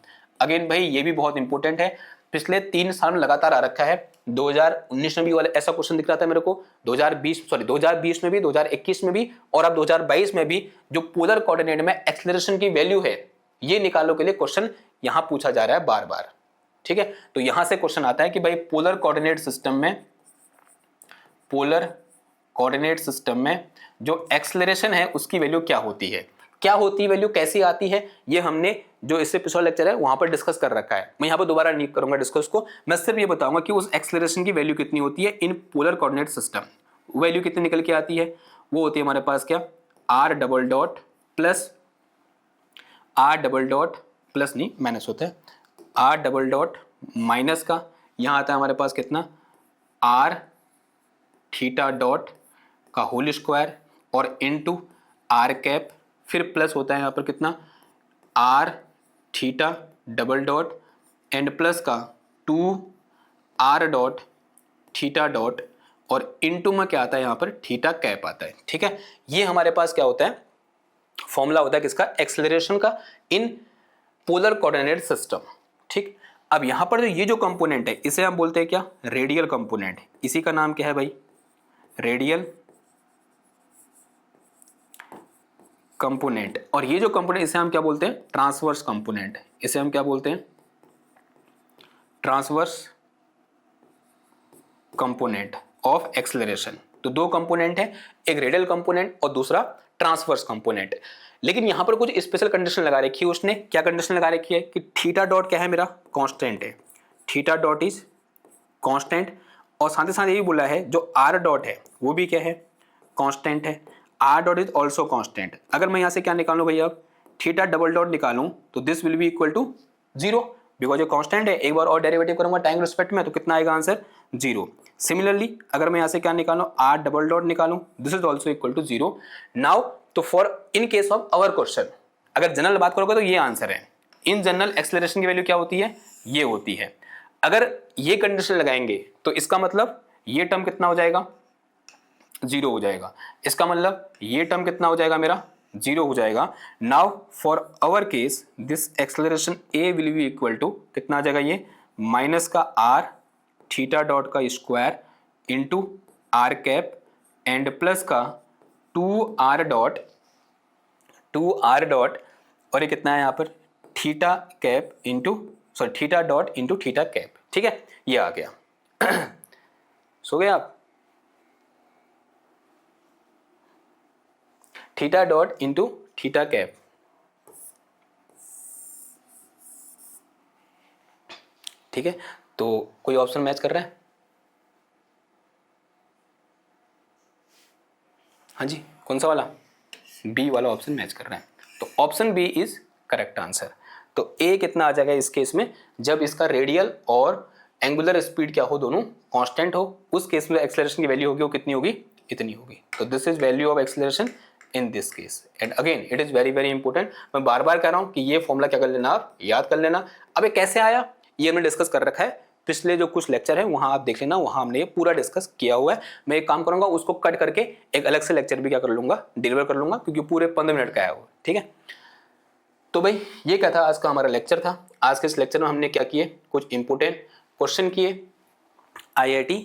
अगेन भाई ये भी बहुत इंपॉर्टेंट है, पिछले 3 साल में लगातार आ रखा है। 2019 में भी वाला ऐसा क्वेश्चन दिख रहा था मेरे को, 2020 में भी, 2021 में भी, और अब 2022 में भी, जो पोलर कोऑर्डिनेट में एक्सेलरेशन की वैल्यू है ये निकालो के लिए क्वेश्चन यहां पूछा जा रहा है बार बार। ठीक है, तो यहां से क्वेश्चन आता है कि भाई पोलर कोऑर्डिनेट सिस्टम में जो एक्सेलरेशन है उसकी वैल्यू क्या होती है, क्या होती है वैल्यू, कैसी आती है, ये हमने जो इससे पिछला लेक्चर है वहां पर डिस्कस कर रखा है। मैं यहाँ पर दोबारा नहीं करूंगा डिस्कस को, मैं सिर्फ ये बताऊंगा कि उस एक्सेलरेशन की वैल्यू कितनी होती है in polar coordinate system. Value कितनी निकल के आती है, वो होती है हमारे पास क्या, r डबल डॉट प्लस नहीं माइनस होता है, r डबल डॉट माइनस का यहाँ आता है हमारे पास कितना, r थीटा डॉट का होल स्क्वायर और इनटू r कैप, फिर प्लस होता है यहाँ पर कितना, r theta double dot and plus का 2r डॉट थीटा डॉट और इनटू में क्या आता है यहाँ पर थीटा कैप आता है। ठीक है, ये हमारे पास क्या होता है, फॉर्मूला होता है किसका, एक्सेलरेशन का इन पोलर कोऑर्डिनेट सिस्टम। ठीक, अब यहां पर ये जो कंपोनेंट है इसे हम बोलते हैं क्या, रेडियल कंपोनेंट। इसी का नाम क्या है भाई, रेडियल कंपोनेंट। और ये जो कंपोनेंट इसे हम क्या बोलते हैं, ट्रांसवर्स कंपोनेंट। इसे हम क्या बोलते हैं, ट्रांसवर्स कंपोनेंट ऑफ एक्सेलरेशन। तो दो कंपोनेंट है, एक रेडियल कंपोनेंट और दूसरा ट्रांसवर्स कंपोनेंट। लेकिन यहां पर कुछ स्पेशल कंडीशन लगा रखी है उसने। क्या कंडीशन लगा रखी है कि थीटा डॉट क्या है, मेरा कांस्टेंट है, थीटा डॉट इज कांस्टेंट। और साथ ही साथ यही बोला है जो आर डॉट है वो भी क्या है, कांस्टेंट है, R dot is also constant. अगर मैं यहां से क्या निकालूं भैया, थीटा डबल डॉट निकालूं तो this will be equal to 0, because ये कांस्टेंट है। एक बार और डेरिवेटिव करूंगा टाइम रिस्पेक्ट में तो कितना आएगा आंसर, 0। सिमिलरली अगर मैं यहां से क्या निकालूं, आर डबल डॉट निकालूं, this is also equal to 0। Now तो for in case of our question अगर जनरल बात करोगे तो ये आंसर है। इन जनरल एक्सेलरेशन की वैल्यू क्या होती है, ये होती है। अगर ये कंडीशन लगाएंगे तो इसका मतलब ये टर्म कितना हो जाएगा, 0 हो जाएगा। इसका मतलब ये टर्म कितना हो जाएगा मेरा, 0 हो जाएगा। Now for our case this acceleration A will be equal to कितना आ जाएगा, ये माइनस का आर थीटा डॉट का square into R cap and plus का 2r डॉट और ये कितना है यहाँ पर, theta cap into theta dot into theta cap. ठीक है, ये आ गया। सो गए आप, theta dot into theta cap. ठीक है, तो कोई ऑप्शन मैच कर रहा है, हाँ जी, कौन सा वाला, बी वाला ऑप्शन मैच कर रहे हैं। तो option B is correct answer. तो ए कितना आ जाएगा इस केस में, जब इसका रेडियल और एंगुलर स्पीड क्या हो, दोनों कांस्टेंट हो, उस केस में एक्सेलरेशन की वैल्यू होगी वो कितनी होगी, इतनी होगी। तो this is value of acceleration in this case. And again it is very very important, मैं बार बार कह रहा हूं कि ये फॉर्मूला क्या कर लेना, आप याद कर लेना। अब ये कैसे आया ये हमने डिस्कस कर रखा है, पिछले जो कुछ लेक्चर है वहां आप देख लेना, वहां हमने ये पूरा डिस्कस किया हुआ है। मैं एक काम करूंगा, उसको कट करके एक अलग से लेक्चर भी क्या कर लूंगा, डिलीवर कर लूंगा, क्योंकि पूरे 15 मिनट का है वो। ठीक है, तो भाई ये क्या था, आज का हमारा लेक्चर था। आज के इस लेक्चर में हमने क्या किए, कुछ इंपोर्टेंट क्वेश्चन किए IIT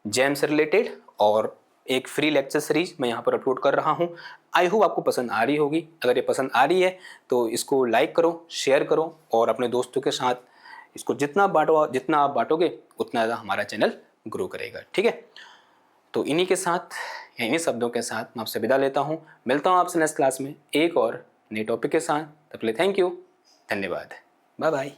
जैम से रिलेटेड, और एक फ्री लेक्चर सीरीज मैं यहाँ पर अपलोड कर रहा हूँ। आई होप आपको पसंद आ रही होगी। अगर ये पसंद आ रही है तो इसको लाइक करो, शेयर करो और अपने दोस्तों के साथ इसको जितना आप बांटोगे उतना ज़्यादा हमारा चैनल ग्रो करेगा। ठीक है, तो इन्हीं के साथ या इन्हीं शब्दों के साथ मैं आपसे विदा लेता हूँ। मिलता हूँ आपसे नेक्स्ट क्लास में एक और नए टॉपिक के साथ। तब तक के लिए थैंक यू, धन्यवाद, बाय बाय।